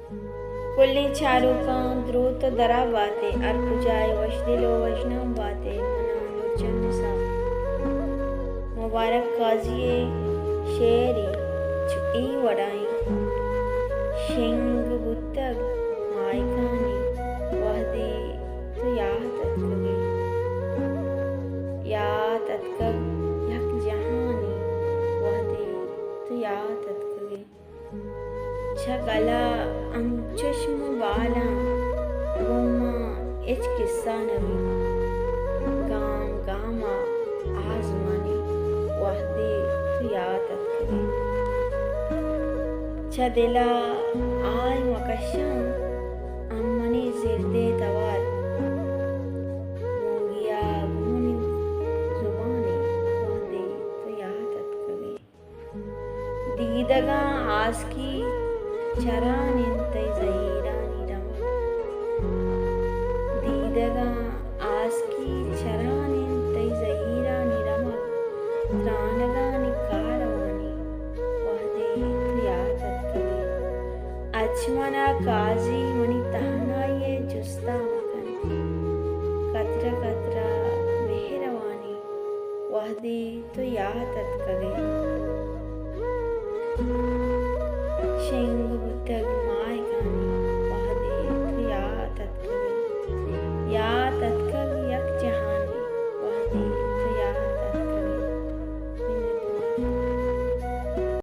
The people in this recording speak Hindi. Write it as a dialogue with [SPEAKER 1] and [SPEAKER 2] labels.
[SPEAKER 1] कुल्ली चारुका द्रुत दरा बाते अर्क जाए वश दिलो वजना बाते मना नूरचंद सा मुबारक काजिए शेरी चुई वड़ाई शेंग बुत्तग मायकानी वहदी तो या तत्कग यक जहानी वहदी तो या तत्कगे छगला अम चश्म वाला गुम्मा इच किस्सा नवी गाम गामा आजमानी वहदी तो या तत्कगे छदिला आय मकशम अम्मनी जिरदे तवार मूंगिया गुनी जुबानी वहदी तो या तत्कगे दीदगा आज की चरानिंतै ज़हीरानी रमक दीदगा आस्की चरानिंतै ज़हीरानी रमक त्रानगानी कारवानी वहदे तुया तत्कगे अचमना काजी मनी तहनाये जुस्ता मकन कतरा कतरा मेहरवानी वहदे तुया तत्कगे